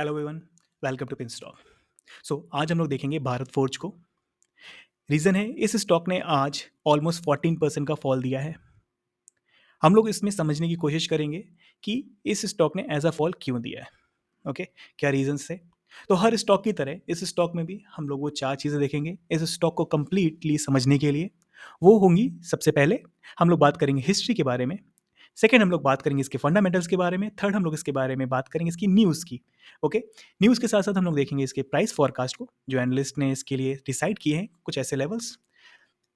Hello everyone, welcome to pin stock. आज हम लोग देखेंगे भारत फोर्ज को। रीज़न है इस स्टॉक ने आज ऑलमोस्ट 14% का फॉल दिया है। हम लोग इसमें समझने की कोशिश करेंगे कि इस स्टॉक ने एज अ फॉल क्यों दिया है। ओके, क्या रीजंस है। तो हर स्टॉक की तरह इस स्टॉक में भी हम लोग वो चार चीज़ें देखेंगे इस स्टॉक को कंप्लीटली समझने के लिए। वो होंगी, सबसे पहले हम लोग बात करेंगे हिस्ट्री के बारे में। सेकंड हम लोग बात करेंगे इसके फंडामेंटल्स के बारे में। थर्ड हम लोग इसके बारे में बात करेंगे इसकी न्यूज़ की। ओके, न्यूज़ के साथ साथ हम लोग देखेंगे इसके प्राइस फॉरकास्ट को, जो एनालिस्ट ने इसके लिए डिसाइड किए हैं कुछ ऐसे लेवल्स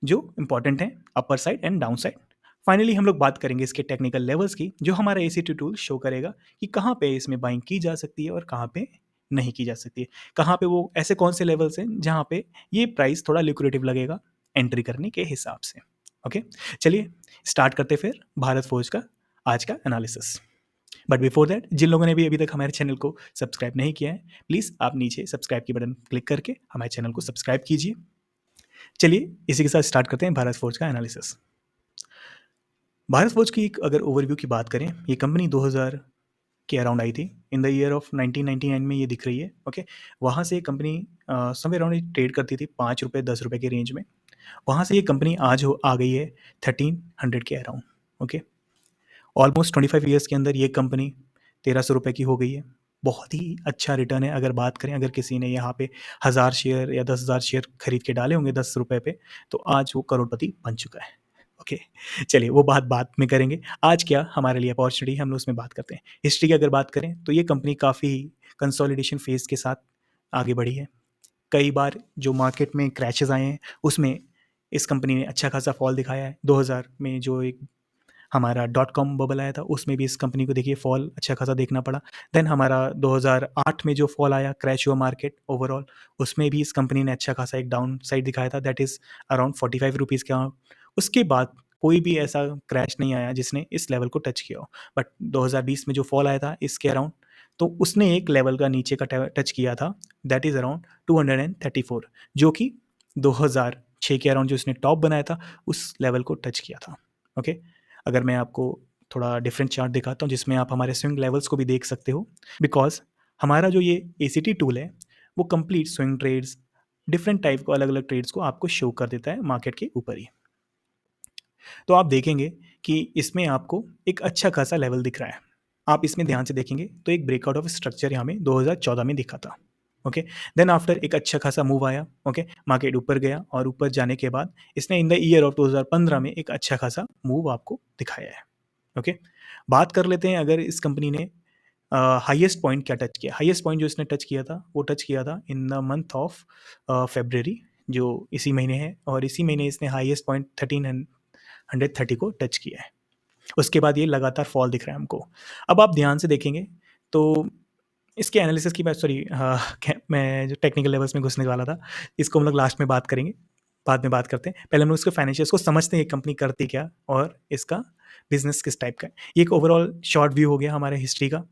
जो इंपॉर्टेंट हैं, upper side and down side. Finally हम लोग बात करेंगे इसके टेक्निकल लेवल्स की, जो हमारा एसीटी टूल शो करेगा कि कहाँ पे इसमें बाइंग की जा सकती है और कहाँ पे नहीं की जा सकती है। कहाँ पे वो ऐसे कौन से लेवल्स हैं जहाँ पे ये प्राइस थोड़ा लिक्विडेटिव लगेगा एंट्री करने के हिसाब से। ओके, चलिए स्टार्ट करते फिर भारत फोर्ज का आज का एनालिसिस। बट बिफोर दैट, जिन लोगों ने भी अभी तक हमारे चैनल को सब्सक्राइब नहीं किया है, प्लीज़ आप नीचे सब्सक्राइब की बटन क्लिक करके हमारे चैनल को सब्सक्राइब कीजिए। चलिए इसी के साथ स्टार्ट करते हैं भारत फोर्ज का एनालिसिस। भारत फोर्ज की एक अगर ओवरव्यू की बात करें, ये कंपनी 2000 के अराउंड आई थी। इन द ईयर ऑफ 1999 में ये दिख रही है। ओके, वहाँ से ये कंपनी समवेयर अराउंड ट्रेड करती थी 5 रुपये 10 रुपये के रेंज में। वहाँ से ये कंपनी आज आ गई है 1300 के अराउंड। ओके, ऑलमोस्ट 25 ईयर्स के अंदर ये कंपनी 1300 रुपये की हो गई है। बहुत ही अच्छा रिटर्न है। अगर बात करें, अगर किसी ने यहाँ पे 1000 शेयर या 10,000 शेयर खरीद के डाले होंगे 10 रुपये पे, तो आज वो करोड़पति बन चुका है। ओके, चलिए वो बात बाद में करेंगे। आज क्या हमारे लिए अपॉर्चुनिटी, हम लोग उसमें बात करते हैं। हिस्ट्री की अगर बात करें तो ये कंपनी काफ़ी कंसोलिडेशन फेज के साथ आगे बढ़ी है। कई बार जो मार्केट में क्रैशेस आए हैं उसमें इस कंपनी ने अच्छा खासा फॉल दिखाया है। 2000 में जो एक हमारा डॉट कॉम बबल आया था उसमें भी इस कंपनी को देखिए फॉल अच्छा खासा देखना पड़ा। देन हमारा 2008 में जो फॉल आया, क्रैश हुआ मार्केट ओवरऑल, उसमें भी इस कंपनी ने अच्छा खासा एक डाउन साइड दिखाया था, दैट इज़ अराउंड 45 रुपीज़ के अराउंड। उसके बाद कोई भी ऐसा क्रैश नहीं आया जिसने इस लेवल को टच किया हो। बट 2020 में जो फॉल आया था इसके अराउंड, तो उसने एक लेवल का नीचे का टच किया था, दैट इज़ अराउंड 234, जो कि 2006 के अराउंड जो इसने टॉप बनाया था उस लेवल को टच किया था। ओके, अगर मैं आपको थोड़ा डिफरेंट चार्ट दिखाता हूँ जिसमें आप हमारे स्विंग लेवल्स को भी देख सकते हो, बिकॉज हमारा जो ये एसीटी टूल है वो complete swing trades, different type को, अलग अलग ट्रेड्स को आपको शो कर देता है मार्केट के ऊपर ही। तो आप देखेंगे कि इसमें आपको एक अच्छा खासा लेवल दिख रहा है। आप इसमें ध्यान से देखेंगे तो एक ब्रेकआउट ऑफ स्ट्रक्चर यहाँ में 2014 में दिखा था। ओके, देन आफ्टर एक अच्छा खासा मूव आया। ओके, मार्केट ऊपर गया और ऊपर जाने के बाद इसने इन द ईयर ऑफ 2015 में एक अच्छा खासा मूव आपको दिखाया है। ओके, बात कर लेते हैं अगर इस कंपनी ने हाईएस्ट पॉइंट क्या टच किया। हाईएस्ट पॉइंट जो इसने टच किया था वो टच किया था in the month of February, जो इसी महीने है, और इसी महीने इसने हाईएस्ट पॉइंट 1330 को टच किया है। उसके बाद ये लगातार फॉल दिख रहा है हमको। अब आप ध्यान से देखेंगे तो इसके एनालिसिस की बात, सॉरी, मैं जो टेक्निकल लेवल्स में घुसने वाला था, इसको हम लोग लास्ट में बात करेंगे, बाद में बात करते हैं। पहले हम लोग इसके फाइनेंशियल्स को समझते हैं, ये कंपनी करती क्या और इसका बिजनेस किस टाइप का है। ये एक ओवरऑल शॉर्ट व्यू हो गया हमारे हिस्ट्री का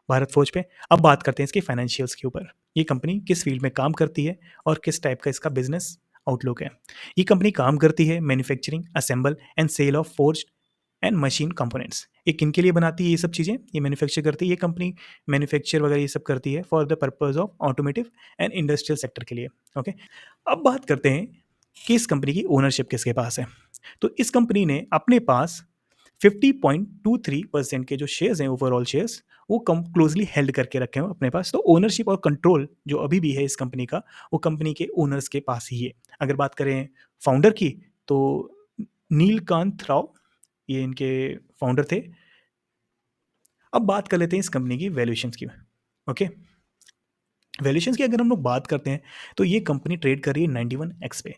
भारत फोर्ज पे। अब बात करते हैं इसके फाइनेंशियल्स के ऊपर। ये कंपनी किस फील्ड में काम करती है और किस टाइप का इसका बिजनेस आउटलुक है। ये कंपनी काम करती है manufacturing, assemble and sell of forge and machine components. ये किन के लिए बनाती है ये सब चीज़ें, ये मैन्युफैक्चर करती है ये कंपनी, मैन्युफैक्चर वगैरह ये सब करती है for the purpose of automotive and industrial sector के लिए। ओके, अब बात करते हैं कि इस कंपनी की ओनरशिप किसके पास है। तो इस कंपनी ने अपने पास 50.23% के जो शेयर्स हैं, ओवरऑल शेयर्स, वो कम क्लोजली हेल्ड करके रखे हैं अपने पास। तो ओनरशिप और कंट्रोल जो अभी भी है इस कंपनी का, वो कंपनी के ओनर्स के पास ही है। अगर बात करें फाउंडर की, तो नीलकांत राव ये इनके फाउंडर थे। अब बात कर लेते हैं इस कंपनी की वैल्यूएशंस की। ओके, वैल्यूएशंस की अगर हम लोग बात करते हैं तो ये कंपनी ट्रेड कर रही है 91x पे।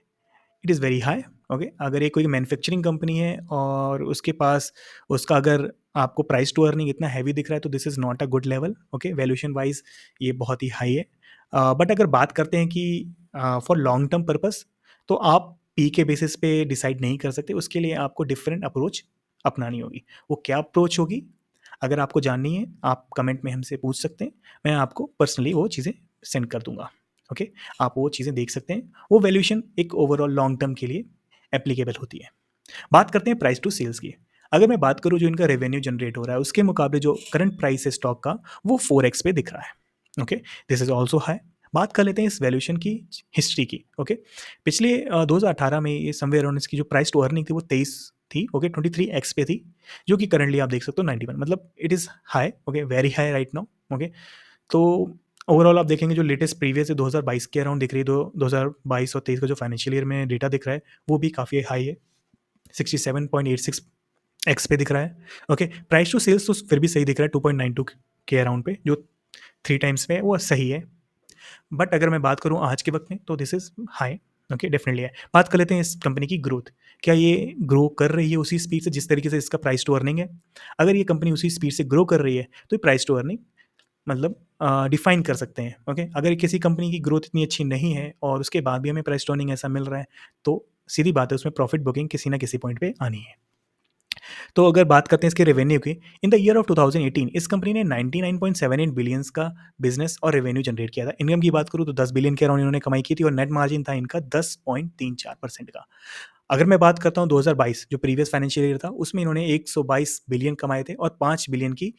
It is very high. Okay, अगर ये कोई मैन्युफैक्चरिंग कंपनी है और उसके पास उसका अगर आपको प्राइस टू अर्निंग इतना हैवी दिख रहा है तो this is not a good level. Okay, valuation wise ये बहुत ही हाई है। बट अगर बात करते हैं कि फॉर लॉन्ग टर्म पर्पस, तो आप पी के बेसिस पे डिसाइड नहीं कर सकते। उसके लिए आपको डिफरेंट अप्रोच अपनानी होगी। वो क्या अप्रोच होगी, अगर आपको जाननी है आप कमेंट में हमसे पूछ सकते हैं। मैं आपको पर्सनली वो चीज़ें सेंड कर दूंगा। ओके, आप वो चीज़ें देख सकते हैं। वो वैल्यूएशन एक ओवरऑल लॉन्ग टर्म के लिए एप्लीकेबल होती है। बात करते हैं प्राइस टू सेल्स की। अगर मैं बात करूँ जो इनका रेवेन्यू जनरेट हो रहा है उसके मुकाबले जो करंट प्राइस है स्टॉक का, वो 4x पे दिख रहा है। Okay, this is also high. बात कर लेते हैं इस वैल्यूएशन की हिस्ट्री की। ओके, पिछले 2018 में ये समवेयर अराउंड इसकी जो प्राइस टू अर्निंग थी वो 23 थी। ओके, 23x पे थी, जो कि करंटली आप देख सकते हो 91, मतलब it is high. Okay, very high right now. Okay, तो ओवरऑल आप देखेंगे जो लेटेस्ट प्रीवियस है 2022 के अराउंड दिख रही है, 2022 और 23 का जो फाइनेंशियल ईयर में डेटा दिख रहा है वो भी काफ़ी हाई है, 67.86 एक्स पे दिख रहा है। ओके, प्राइस टू सेल्स तो फिर भी सही दिख रहा है 2.92 के अराउंड पे, जो 3 टाइम्स पे है, वो सही है। बट अगर मैं बात करूँ आज के वक्त में तो this is high. Okay, definitely है। बात कर लेते हैं इस कंपनी की ग्रोथ। क्या ये ग्रो कर रही है उसी स्पीड से जिस तरीके से इसका प्राइस टू अर्निंग है? अगर ये कंपनी उसी स्पीड से ग्रो कर रही है तो प्राइस टू अर्निंग मतलब डिफाइन कर सकते हैं। ओके, अगर किसी कंपनी की ग्रोथ इतनी अच्छी नहीं है और उसके बाद भी हमें प्राइस टू अर्निंग ऐसा मिल रहा है, तो सीधी बात है उसमें प्रॉफिट बुकिंग किसी ना किसी पॉइंट पे आनी है। तो अगर बात करते हैं इसके रेवेन्यू की, इन द ईयर ऑफ 2018 इस कंपनी ने 99.78 बिलियंस का बिजनेस और रेवेन्यू जनरेट किया था। इनकम की बात करूँ तो 10 बिलियन के अराउंड इन्होंने कमाई की थी और नेट मार्जिन था इनका 10.34% का। अगर मैं बात करता हूँ 2022 जो प्रीवियस फाइनेंशियल ईयर था, उसमें इन्होंने 122 बिलियन कमाए थे और 5 बिलियन की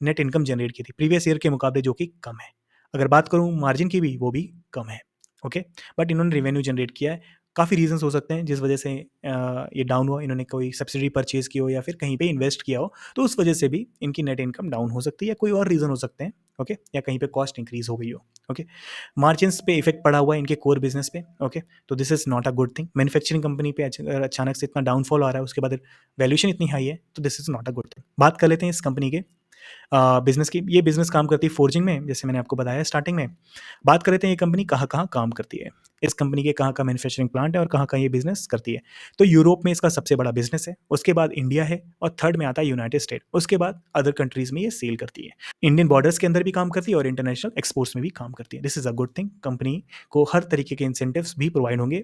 नेट इनकम जनरेट की थी प्रीवियस ईयर के मुकाबले, जो कि कम है। अगर बात करूँ मार्जिन की भी, वो भी कम है। ओके, बट इन्होंने रेवेन्यू जनरेट किया है। काफ़ी रीजंस हो सकते हैं जिस वजह से ये डाउन हुआ। इन्होंने कोई सब्सिडी परचेज़ की हो या फिर कहीं पे इन्वेस्ट किया हो, तो उस वजह से भी इनकी नेट इनकम डाउन हो सकती है, या कोई और रीज़न हो सकते हैं। ओके, या कहीं पे कॉस्ट इंक्रीज़ हो गई हो। ओके, मार्जिन्स पे इफेक्ट पड़ा हुआ है इनके कोर बिजनेस पे। ओके, तो this is not a good thing. Manufacturing company पे अगर अचानक से इतना डाउनफॉल आ रहा है, उसके बाद वैल्यूएशन इतनी हाई है, तो this is not a good thing. बात कर लेते हैं इस कंपनी के बिज़नेस की। ये बिज़नेस काम करती है फोर्जिंग में, जैसे मैंने आपको बताया स्टार्टिंग में। बात कर लेते हैं ये कंपनी कहाँ-कहाँ काम करती है। इस कंपनी के कहाँ-कहाँ मैन्युफैक्चरिंग प्लांट है और कहाँ-कहाँ ये बिज़नेस करती है। तो यूरोप में इसका सबसे बड़ा बिज़नेस है, उसके बाद इंडिया है और थर्ड में आता है यूनाइटेड स्टेट, उसके बाद अदर कंट्रीज़ में ये सेल करती है। इंडियन बॉर्डर्स के अंदर भी काम करती है और इंटरनेशनल एक्सपोर्ट्स में भी काम करती है। This is a good thing. Company को हर तरीके के इंसेंटिव्स भी प्रोवाइड होंगे।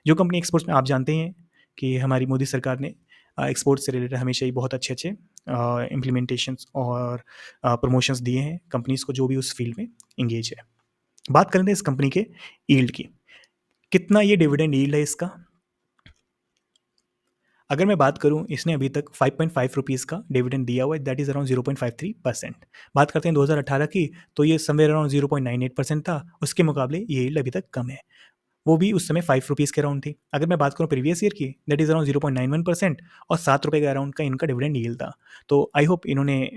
जो कंपनी एक्सपोर्ट्स में, आप जानते हैं कि हमारी मोदी सरकार ने एक्सपोर्ट से रिलेटेड हमेशा ही बहुत अच्छे-अच्छे इम्प्लीमेंटेशंस और प्रमोशंस दिए हैं कंपनीज़ को जो भी उस फील्ड में एंगेज है। बात करें इस कंपनी के यील्ड की, कितना ये डिविडेंड यील्ड है इसका? अगर मैं बात करूँ, इसने अभी तक 5.5 रुपीज़ का डिविडेंड दिया हुआ है, दैट इज़ अराउंड 0.53%। बात करते हैं 2018 की, तो ये समवेयर अराउंड 0.98% था, उसके मुकाबले ये यील्ड अभी तक कम है। वो भी उस समय 5 रुपीज़ के अराउंड थी। अगर मैं बात करूँ प्रीवियस ईयर की, दैट इज़ अराउंड 0.91% और 7 रुपए के अराउंड का इनका डिविडेंड यील्ड था। तो आई होप इन्होंने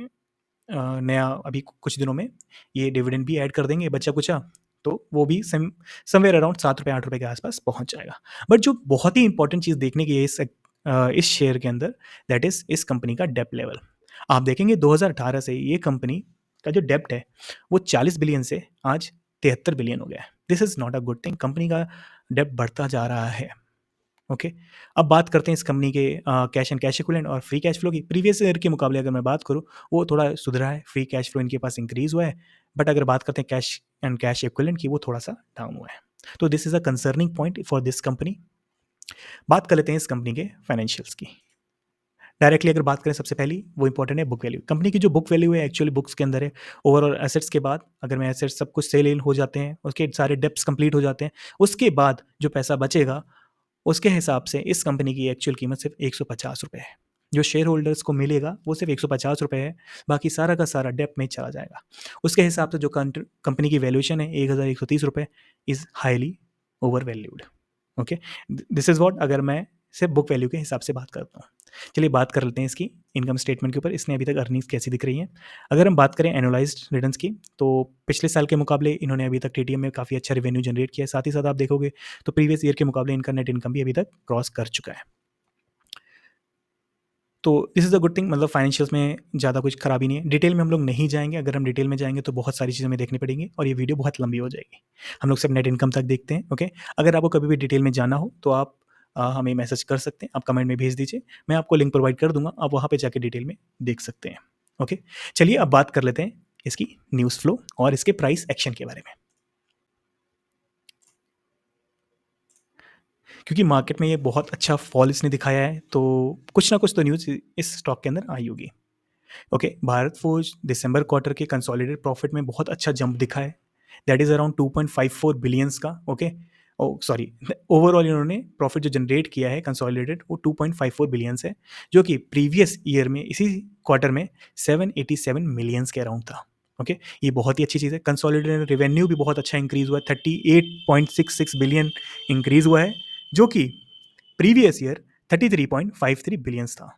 नया अभी कुछ दिनों में ये डिविडेंड भी ऐड कर देंगे बचा-कुचा, तो वो भी समवेयर अराउंड 7 रुपए 8 रुपए के आस-पास पहुँच जाएगा। बट जो बहुत ही इंपॉर्टेंट चीज़ देखने की है इस शेयर के अंदर, दैट इज़ इस कंपनी का डेब्ट लेवल। आप देखेंगे 2018 से ये कंपनी का जो डेब्ट है, वो 40 बिलियन से आज 73 बिलियन हो गया है। This is not a good thing. Company का डेब्ट बढ़ता जा रहा है। ओके, अब बात करते हैं इस कंपनी के कैश एंड कैश इक्विवेलेंट और फ्री कैश फ्लो की। प्रीवियस ईयर के मुकाबले अगर मैं बात करूँ, वो थोड़ा सुधरा है, फ्री कैश फ्लो इनके पास इंक्रीज़ हुआ है। बट अगर बात करते हैं कैश एंड कैश इक्विवेलेंट की, वो थोड़ा-सा डाउन हुआ है। तो this is a concerning point for this company. बात कर लेते हैं इस कंपनी के फाइनेंशियल्स की। डायरेक्टली अगर बात करें, सबसे पहली वो इंपॉर्टेंट है बुक वैल्यू। कंपनी की जो बुक वैल्यू है एक्चुअली बुक्स के अंदर है। ओवरऑल एसेट्स के बाद, अगर मैं एसेट्स सब कुछ सेल हो जाते हैं, उसके सारे डेब्ट्स कंप्लीट हो जाते हैं, उसके बाद जो पैसा बचेगा, उसके हिसाब से इस कंपनी की एक्चुअल कीमत सिर्फ ₹150 है। जो शेयर होल्डर्स को मिलेगा वो सिर्फ ₹150 है, बाकी सारा का सारा डेब्ट में चला जाएगा। उसके हिसाब से जो कंपनी की वैल्यूएशन है ₹1130 is highly over valued. Okay, this is what, अगर मैं सिर्फ बुक वैल्यू के हिसाब से बात करता हूँ। चलिए बात कर लेते हैं इसकी इनकम स्टेटमेंट के ऊपर, इसने अभी तक अर्निंग्स कैसी दिख रही हैं। अगर हम बात करें एनुअलाइज़्ड रिटर्न्स की, तो पिछले साल के मुकाबले इन्होंने अभी तक टीटीएम में काफ़ी अच्छा रेवेन्यू जनरेट किया है। साथ ही साथ आप देखोगे तो प्रीवियस ईयर के मुकाबले इनका नेट इनकम भी अभी तक क्रॉस कर चुका है। तो this is a good thing, मतलब फाइनेंशियल्स में ज़्यादा कुछ खराबी नहीं है। डिटेल में हम लोग नहीं जाएँगे, अगर हम डिटेल में जाएँगे तो बहुत सारी चीज़ें हमें देखनी पड़ेंगी और ये वीडियो बहुत लंबी हो जाएगी। हम लोग सिर्फ नेट इनकम तक देखते हैं, ओके? अगर आपको कभी भी डिटेल में जाना हो तो आप हमें मैसेज कर सकते हैं, आप कमेंट में भेज दीजिए। मैं आपको लिंक प्रोवाइड कर दूँगा, आप वहाँ पे जाके डिटेल में देख सकते हैं, ओके? चलिए अब बात कर लेते हैं इसकी न्यूज़ फ्लो और इसके प्राइस एक्शन के बारे में। क्योंकि मार्केट में ये बहुत अच्छा फॉल इसने दिखाया है, तो कुछ ना कुछ तो न्यूज़ इस स्टॉक के अंदर आई होगी। ओके, भारत फोर्ज दिसंबर क्वार्टर के कंसोलिडेटेड प्रॉफिट में बहुत अच्छा जंप दिखा है, दैट इज़ अराउंड 2.54 बिलियंस का। ओके, ओ सॉरी, ओवरऑल इन्होंने प्रॉफिट जो जनरेट किया है कंसोलिडेटेड, वो 2.54 बिलियंस है, जो कि प्रीवियस ईयर में इसी क्वार्टर में 787 मिलियंस के अराउंड था। ओके, ये बहुत ही अच्छी चीज़ है। कंसोलिडेटेड रेवेन्यू भी बहुत अच्छा इंक्रीज़ हुआ है, 38.66 बिलियन इंक्रीज़ हुआ है, जो कि प्रीवियस ईयर 33.53 बिलियंस था।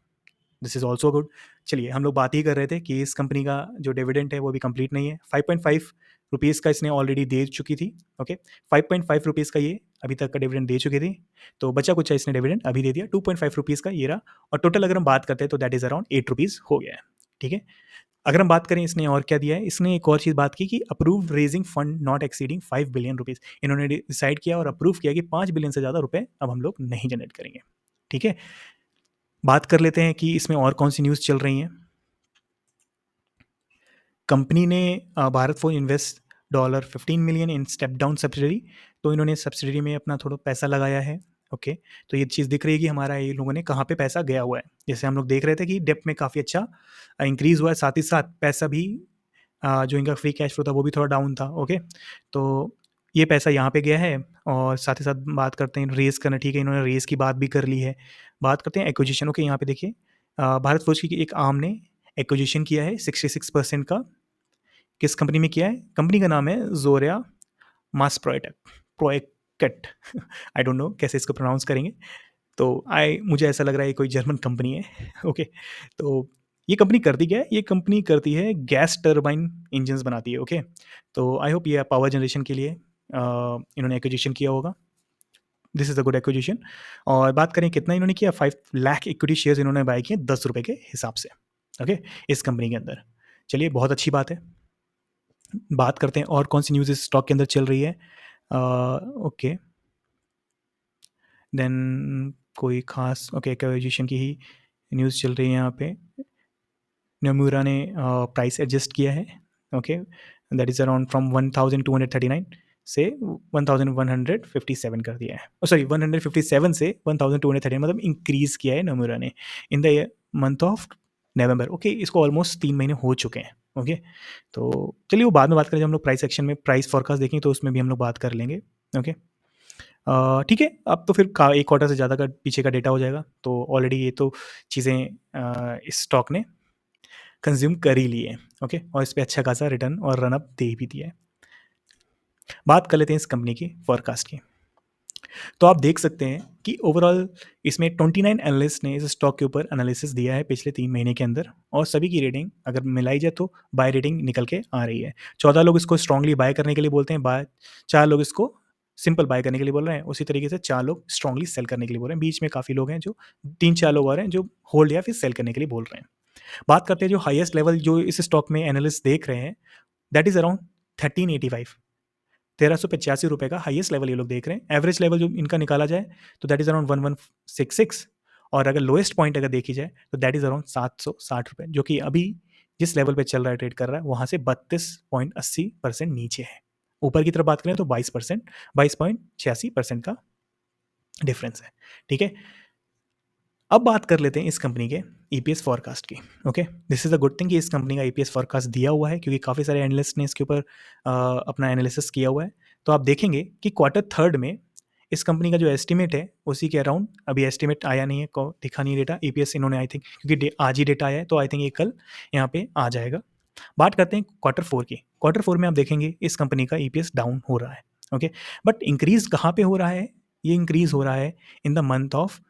This is also good. चलिए, हम लोग बात ही कर रहे थे कि इस कंपनी का जो डिविडेंड है वो भी कंप्लीट नहीं है। 5.5 रुपीज़ का इसने ऑलरेडी दे चुकी थी। ओके, 5.5 रुपीज़ का ये अभी तक का डिविडेंड दे चुकी थी, तो बचा कुछ इसने डिविडेंड अभी दे दिया। 2.5 रुपीज़ का ये रहा, और टोटल अगर हम बात करते हैं तो दैट इज़ अराउंड 8 रुपीज़ हो गया है। ठीक है, अगर हम बात करें इसने और क्या दिया है, इसने एक और चीज़ बात की कि approve raising fund not exceeding 5 billion rupees. इन्होंने डिसाइड किया और अप्रूव किया कि 5 बिलियन से ज़्यादा रुपए अब हम लोग नहीं जनरेट करेंगे। ठीक है, बात कर लेते हैं कि इसमें और कौन सी न्यूज़ चल रही हैं। कंपनी ने Bharat forge invest $15 million in step down subsidiary. तो इन्होंने सब्सिडरी में अपना थोड़ा पैसा लगाया है। ओके, तो ये चीज़ दिख रही है कि हमारा ये लोगों ने कहाँ पे पैसा गया हुआ है। जैसे हम लोग देख रहे थे कि डेप्थ में काफ़ी अच्छा इंक्रीज़ हुआ है, साथ ही साथ पैसा भी जो इनका फ्री कैश फ्लो था वो भी थोड़ा डाउन था। ओके, तो ये पैसा यहाँ पे गया है, और साथ ही साथ बात करते हैं रेज़ करना। ठीक है, इन्होंने रेज़ की बात भी कर ली है। बात करते हैं एक्विजिशन। ओके, यहाँ पे देखिए भारत फोर्ज की एक आर्म ने एक्विजिशन किया है 66% का। किस कंपनी में किया है? कंपनी का नाम है ज़ोरिया मास प्रोएक्ट आई डोंट नो कैसे इसको प्रोनाउंस करेंगे। तो मुझे ऐसा लग रहा है ये कोई जर्मन कंपनी है। ओके, तो ये कंपनी करती क्या है? ये कंपनी करती है गैस टरबाइन इंजन्स बनाती है। ओके, तो आई होप ये पावर जनरेशन के लिए इन्होंने एक्विजिशन किया होगा। This is a good acquisition. और बात करें कितना इन्होंने किया, 5 लाख इक्विटी शेयर्स इन्होंने बाय किए ₹10 के हिसाब से। ओके, इस कंपनी के अंदर। चलिए, बहुत अच्छी बात है। बात करते हैं और कौन सी न्यूज़ इस स्टॉक के अंदर चल रही है। ओके, देन कोई खास ओके एक्विजिशन की ही न्यूज़ चल रही है यहाँ पे। नम्यूरा ने प्राइस एडजस्ट किया है। Okay, that is around from 1239 से 1157 कर दिया है। सॉरी, 157 से 1239 मतलब इंक्रीज़ किया है नम्यूरा ने in the month of November. Okay, इसको ऑलमोस्ट 3 महीने हो चुके हैं। ओके, तो चलिए वो बाद में बात करें, जब हम लोग प्राइस सेक्शन में प्राइस फोरकास्ट देखेंगे तो उसमें भी हम लोग बात कर लेंगे। ओके, ठीक है, अब तो फिर एक क्वार्टर से ज़्यादा का पीछे का डेटा हो जाएगा, तो ऑलरेडी ये तो चीज़ें इस स्टॉक ने कंज्यूम कर ही लिए। ओके, और इस पे अच्छा खासा रिटर्न और रन अप दे भी दिया है। बात कर लेते हैं इस कंपनी की फोरकास्ट की। तो आप देख सकते हैं कि ओवरऑल इसमें 29 एनालिस्ट ने इस स्टॉक के ऊपर एनालिसिस दिया है पिछले 3 महीने के अंदर, और सभी की रेटिंग अगर मिलाई जाए तो बाय रेटिंग निकल के आ रही है। 14 लोग इसको स्ट्रांगली बाय करने के लिए बोलते हैं, 4 लोग इसको सिंपल बाय करने के लिए बोल रहे हैं, उसी तरीके से 4 लोग स्ट्रांगली सेल करने के लिए बोल रहे हैं। बीच में काफ़ी लोग हैं जो 3-4 लोग और हैं जो होल्ड या फिर सेल करने के लिए बोल रहे हैं। बात करते हैं जो हाईएस्ट लेवल जो इस स्टॉक में एनालिस्ट देख रहे हैं, दैट इज़ अराउंड 1385, ₹1385 का हाईएस्ट लेवल ये लोग देख रहे हैं। एवरेज लेवल जो इनका निकाला जाए तो दैट इज़ अराउंड 1166, और अगर लोएस्ट पॉइंट अगर देखी जाए तो दैट इज़ अराउंड ₹760, जो कि अभी जिस लेवल पे चल रहा है, ट्रेड कर रहा है, वहाँ से 32.80% नीचे है। ऊपर की तरफ बात करें तो 20%, 22.86% का डिफरेंस है। ठीक है, अब बात कर लेते हैं इस कंपनी के ईपीएस फॉरकास्ट की। Okay, this is a good thing कि इस कंपनी का ईपीएस फॉरकास्ट दिया हुआ है, क्योंकि काफ़ी सारे एनालिस्ट ने इसके ऊपर अपना एनालिसिस किया हुआ है। तो आप देखेंगे कि क्वार्टर थर्ड में इस कंपनी का जो एस्टिमेट है उसी के अराउंड, अभी एस्टिमेट आया नहीं है, दिखा नहीं डेटा ईपीएस इन्होंने, आई थिंक क्योंकि आज ही डेटा आया है, तो आई थिंक ये कल यहाँ पे आ जाएगा। बात करते हैं क्वार्टर फोर की। क्वार्टर फोर में आप देखेंगे इस कंपनी का ईपीएस डाउन हो रहा है। ओके, बट इंक्रीज कहाँ पे हो रहा है? ये इंक्रीज हो रहा है in the month of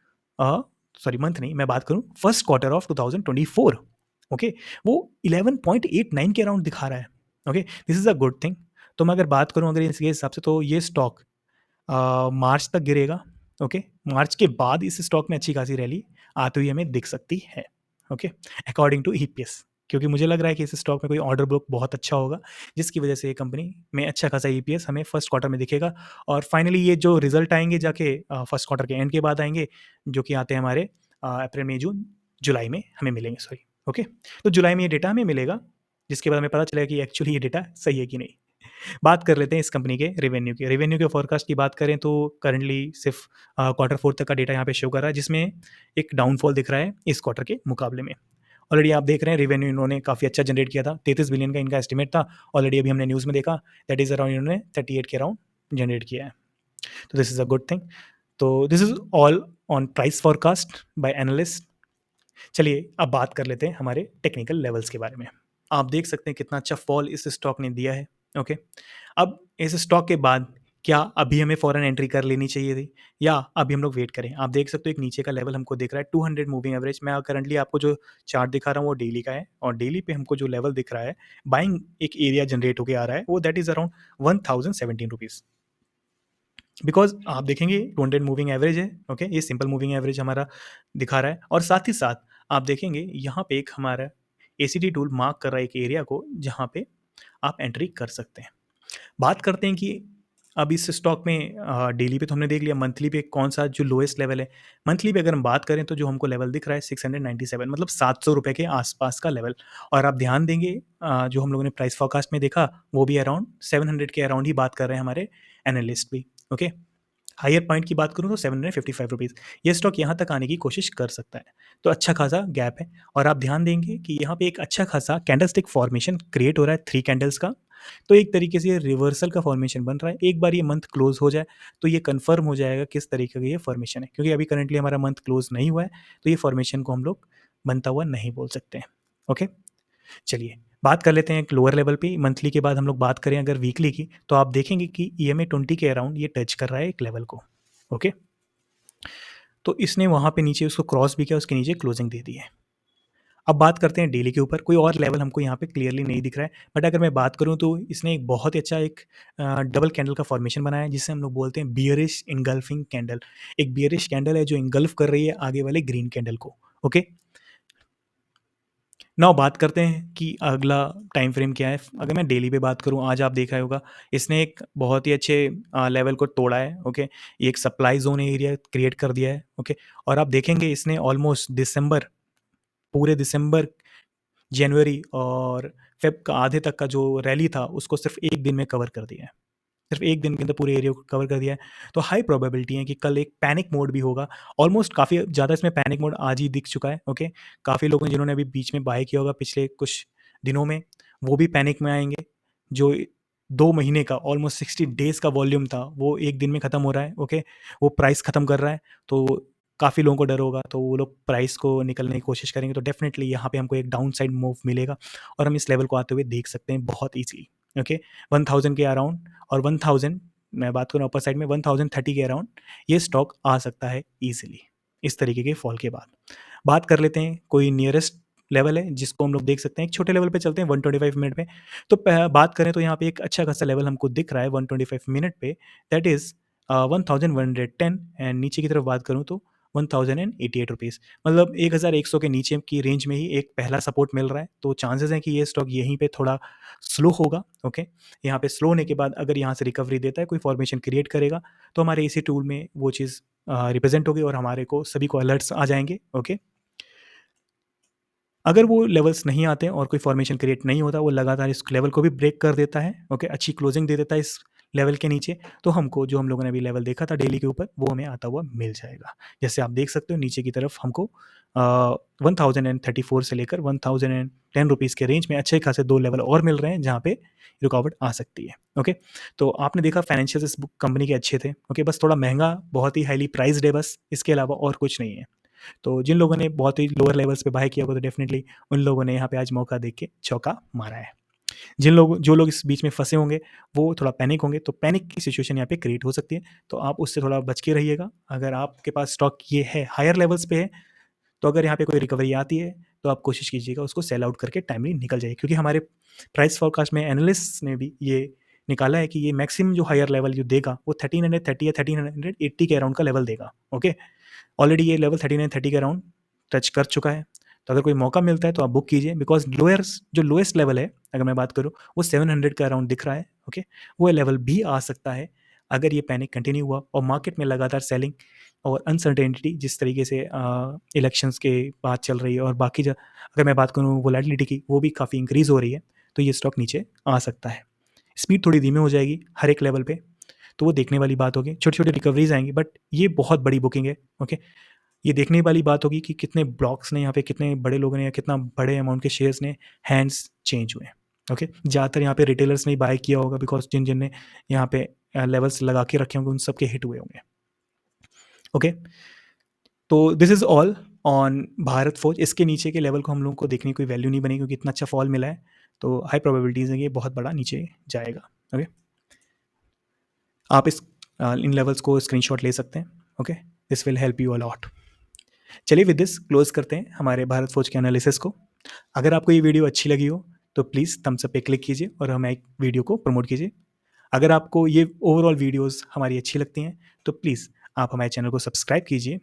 sorry month नहीं, मैं बात करूँ फर्स्ट क्वार्टर ऑफ 2024। ओके, वो 11.89 के अराउंड दिखा रहा है। Okay, this is a good thing. तो मैं अगर बात करूँ अगर इसके हिसाब से, तो ये स्टॉक मार्च तक गिरेगा। ओके, मार्च के बाद इस स्टॉक में अच्छी खासी रैली आती हुई हमें दिख सकती है। ओके, अकॉर्डिंग टू ईपीएस, क्योंकि मुझे लग रहा है कि इस स्टॉक में कोई ऑर्डर बुक बहुत अच्छा होगा, जिसकी वजह से ये कंपनी में अच्छा खासा ईपीएस हमें फर्स्ट क्वार्टर में दिखेगा। और फाइनली ये जो रिजल्ट आएंगे जाके फर्स्ट क्वार्टर के एंड के बाद आएंगे, जो कि आते हैं हमारे अप्रैल मई जून जुलाई में हमें मिलेंगे। सॉरी, ओके, तो जुलाई में ये डेटा हमें मिलेगा, जिसके बाद हमें पता चलेगा कि एक्चुअली ये डेटा सही है कि नहीं। बात कर लेते हैं इस कंपनी के रेवेन्यू की। रेवेन्यू के फोरकास्ट की बात करें तो करंटली सिर्फ क्वार्टर फोर तक का डेटा यहाँ पे शो कर रहा है, जिसमें एक डाउनफॉल दिख रहा है इस क्वार्टर के मुकाबले में। ऑलरेडी आप देख रहे हैं रेवेन्यू इन्होंने काफ़ी अच्छा जनरेट किया था, 33 बिलियन का इनका एस्टिमेट था। ऑलरेडी अभी हमने न्यूज़ में देखा दैट इज़ अराउंड इन्होंने 38 के अराउंड जनरेट किया है। तो this is a good thing. तो this is all on price forecast by analyst. चलिए अब बात कर लेते हैं हमारे टेक्निकल लेवल्स के बारे में। आप देख सकते हैं कितना अच्छा फॉल इस स्टॉक ने दिया है। ओके, अब इस स्टॉक के बाद क्या अभी हमें फ़ौरन एंट्री कर लेनी चाहिए थी या अभी हम लोग वेट करें? आप देख सकते हो एक नीचे का लेवल हमको दिख रहा है 200 मूविंग एवरेज। मैं करंटली आपको जो चार्ट दिखा रहा हूँ वो डेली का है और डेली पे हमको जो लेवल दिख रहा है, बाइंग एक एरिया जनरेट होके आ रहा है, वो that is around 1017 rupees. Because आप देखेंगे 200 मूविंग एवरेज है, ओके? ये सिंपल मूविंग एवरेज हमारा दिखा रहा है और साथ ही साथ आप देखेंगे यहाँ पे एक हमारा एसीटी टूल मार्क कर रहा है एक एरिया को, जहाँ पे आप एंट्री कर सकते हैं। बात करते हैं कि अब इस स्टॉक में डेली पे तो हमने देख लिया, मंथली पे कौन-सा जो लोएस्ट लेवल है। मंथली पे अगर हम बात करें तो जो हमको लेवल दिख रहा है 697, मतलब ₹700 के आस-पास का लेवल। और आप ध्यान देंगे जो हम लोगों ने प्राइस फोरकास्ट में देखा, वो भी अराउंड 700 के अराउंड ही बात कर रहे हैं हमारे एनालिस्ट भी, ओके? हायर पॉइंट की बात करूँ तो 755 रुपीज़, ये स्टॉक यहाँ तक आने की कोशिश कर सकता है। तो अच्छा खासा गैप है और आप ध्यान देंगे कि यहाँ पे एक अच्छा खासा कैंडलस्टिक फॉर्मेशन क्रिएट हो रहा है 3 कैंडल्स का। तो एक तरीके से ये रिवर्सल का फॉर्मेशन बन रहा है। एक बार ये मंथ क्लोज़ हो जाए तो ये कन्फर्म हो जाएगा किस तरीके का ये फॉर्मेशन है। क्योंकि अभी करंटली हमारा मंथ क्लोज़ नहीं हुआ है, तो ये फॉर्मेशन को हम लोग बनता हुआ नहीं बोल सकते हैं। ओके? चलिए, बात कर लेते हैं एक लोअर लेवल पे। मंथली के बाद हम लोग बात करें अगर वीकली की, तो आप देखेंगे कि ईएमए 20 के अराउंड ये टच कर रहा है एक लेवल को। ओके? तो इसने वहाँ पे नीचे उसको क्रॉस भी किया, उसके नीचे क्लोजिंग दे दी है। अब बात करते हैं डेली के ऊपर, कोई और लेवल हमको यहाँ पे क्लियरली नहीं दिख रहा है। बट अगर मैं बात करूँ तो इसने एक बहुत ही अच्छा एक डबल कैंडल का फॉर्मेशन बनाया है, जिसे हम लोग बोलते हैं बियरिश इनगल्फिंग कैंडल। एक बियरिश कैंडल है जो इनगल्फ कर रही है आगे वाले ग्रीन कैंडल को। ओके? नाउ बात करते हैं कि अगला टाइम फ्रेम क्या है। अगर मैं डेली पे बात करूँ, आज आप देखा ही होगा, इसने एक बहुत ही अच्छे लेवल को तोड़ा है, ओके? ये एक सप्लाई ज़ोन एरिया क्रिएट कर दिया है, ओके? और आप देखेंगे इसने ऑलमोस्ट दिसंबर, पूरे दिसंबर, जनवरी और फ़ेब का आधे तक का जो रैली था, उसको सिर्फ़ 1 दिन में कवर कर दिया है। सिर्फ 1 दिन के अंदर पूरे एरिया को कवर कर दिया है। तो हाई प्रोबेबिलिटी है कि कल एक पैनिक मोड भी होगा। ऑलमोस्ट काफ़ी ज़्यादा इसमें पैनिक मोड आज ही दिख चुका है, ओके? काफ़ी लोगों ने जिन्होंने अभी बीच में बाय किया होगा पिछले कुछ दिनों में, वो भी पैनिक में आएँगे। जो 2 महीने का ऑलमोस्ट 60 डेज़ का वॉल्यूम था, वो 1 दिन में खत्म हो रहा है, ओके? वो प्राइस खत्म कर रहा है, तो काफ़ी लोगों को डर होगा, तो वो लोग प्राइस को निकलने की कोशिश करेंगे। तो डेफ़िनिटली यहाँ पे हमको एक डाउन साइड मूव मिलेगा और हम इस लेवल को आते हुए देख सकते हैं बहुत ईज़िली, ओके? 1000 के अराउंड और 1000, मैं बात करूँ अपर साइड में 1030 के अराउंड ये स्टॉक आ सकता है ईज़िली, इस तरीके के फॉल के बाद। बात कर लेते हैं कोई नियरेस्ट लेवल है जिसको हम लोग देख सकते हैं। एक छोटे लेवल पे चलते हैं 125 मिनट पे। तो बात करें तो यहाँ पे एक अच्छा खासा लेवल हमको दिख रहा है 125 मिनट पे, दैट इज़ 1110 एंड नीचे की तरफ बात करूँ तो 1088 रुपीज़, मतलब 1100 के नीचे की रेंज में ही एक पहला सपोर्ट मिल रहा है। तो चांसेस हैं कि ये स्टॉक यहीं पे थोड़ा स्लो होगा, ओके? यहाँ पे स्लो होने के बाद अगर यहाँ से रिकवरी देता है, कोई फॉर्मेशन क्रिएट करेगा, तो हमारे इसी टूल में वो चीज़ रिप्रेज़ेंट होगी और हमारे को सभी को अलर्ट्स आ जाएँगे, ओके? अगर वो लेवल्स नहीं आते हैं और कोई फॉर्मेशन क्रिएट नहीं होता, वो लगातार इस लेवल को भी ब्रेक कर देता है, ओके? अच्छी क्लोजिंग दे देता है इस लेवल के नीचे, तो हमको जो हम लोगों ने अभी लेवल देखा था डेली के ऊपर, वो हमें आता हुआ मिल जाएगा। जैसे आप देख सकते हो नीचे की तरफ हमको 1034 से लेकर 1010 रुपीज़ के रेंज में अच्छे खासे 2 लेवल और मिल रहे हैं, जहाँ पे रुकावट आ सकती है, ओके? तो आपने देखा फाइनेंशियल्स इस बुक कंपनी के अच्छे थे, ओके? बस थोड़ा महँगा, बहुत ही हाइली प्राइस्ड है बस, इसके अलावा और कुछ नहीं है। तो जिन लोगों ने बहुत ही लोअर लेवल्स पे बाय किया होगा, तो डेफ़िनिटली उन लोगों ने यहाँ पे आज मौका देख के चौका मारा है। जो लोग इस बीच में फँसे होंगे, वो थोड़ा पैनिक होंगे, तो पैनिक की सिचुएशन यहाँ पे क्रिएट हो सकती है, तो आप उससे थोड़ा बच के रहिएगा। अगर आपके पास स्टॉक ये है, हायर लेवल्स पे है, तो अगर यहाँ पे कोई रिकवरी आती है, तो आप कोशिश कीजिएगा उसको सेल आउट करके टाइमली निकल जाइए। क्योंकि हमारे प्राइस फोरकास्ट में एनालिस्ट्स ने भी ये निकाला है कि ये मैक्सिमम जो हायर लेवल जो देगा, वो 1330 या 1380 के अराउंड का लेवल देगा, ओके? ऑलरेडी ये लेवल 3930 के अराउंड टच कर चुका है। तो अगर कोई मौका मिलता है तो आप बुक कीजिए, बिकॉज़ जो लोएस्ट लेवल है, अगर मैं बात करूँ, वो 700 के अराउंड दिख रहा है, ओके? वो लेवल भी आ सकता है अगर ये पैनिक कंटिन्यू हुआ और मार्केट में लगातार सेलिंग और अनसर्टेनिटी जिस तरीके से इलेक्शंस के बाद चल रही है और बाकी अगर मैं बात करूँ वोलेटिलिटी की, वो भी काफ़ी इंक्रीज़ हो रही है, तो ये स्टॉक नीचे आ सकता है। स्पीड थोड़ी धीमी हो जाएगी हर एक लेवल पे, तो वो देखने वाली बात होगी। छोटी-छोटी रिकवरीज़ आएँगी, बट ये बहुत बड़ी बुकिंग है, ओके? ये देखने वाली बात होगी कि कितने ब्लॉक्स ने यहाँ पे, कितने बड़े लोगों ने या कितना बड़े अमाउंट के शेयर्स ने हैंड्स चेंज हुए हैं, ओके? ज़्यादातर यहाँ पे रिटेलर्स ने ही बाय किया होगा, बिकॉज़ जिन-जिन ने यहाँ पे लेवल्स लगा के रखे होंगे, उन सब के हिट हुए होंगे, ओके? तो this is all on Bharat Forge. इसके नीचे के लेवल को हम लोगों को देखने की कोई वैल्यू नहीं बनी, क्योंकि इतना अच्छा फॉल मिला है। तो हाई प्रोबेबिलिटीज़ है कि ये बहुत बड़ा नीचे जाएगा। ओके, आप इन लेवल्स को स्क्रीनशॉट ले सकते हैं। Okay, this will help you a lot. चलिए विद दिस क्लोज करते हैं हमारे भारत फौज के एनालिसिस को। अगर आपको ये वीडियो अच्छी लगी हो तो प्लीज़ थम्स अप पे क्लिक कीजिए और हमें वीडियो को प्रमोट कीजिए। अगर आपको ये ओवरऑल वीडियोस हमारी अच्छी लगती हैं तो प्लीज़ आप हमारे चैनल को सब्सक्राइब कीजिए।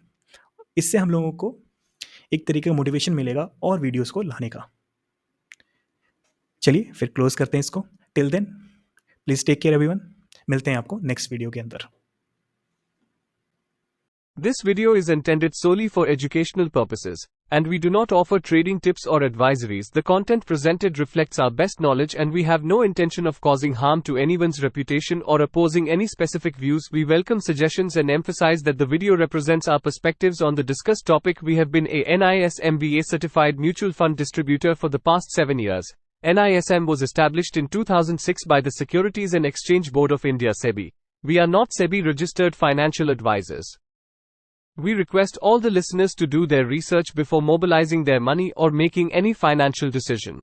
इससे हम लोगों को एक तरीके का मोटिवेशन मिलेगा और वीडियोस को लाने का। चलिए फिर क्लोज करते हैं इसको। Till then please take care everyone. मिलते हैं आपको नेक्स्ट वीडियो के अंदर। This video is intended solely for educational purposes, and we do not offer trading tips or advisories. The content presented reflects our best knowledge, and we have no intention of causing harm to anyone's reputation or opposing any specific views. We welcome suggestions and emphasize that the video represents our perspectives on the discussed topic. We have been a NISMBA certified mutual fund distributor for the past 7 years. NISM was established in 2006 by the Securities and Exchange Board of India (SEBI). We are not SEBI registered financial advisors. We request all the listeners to do their research before mobilizing their money or making any financial decision.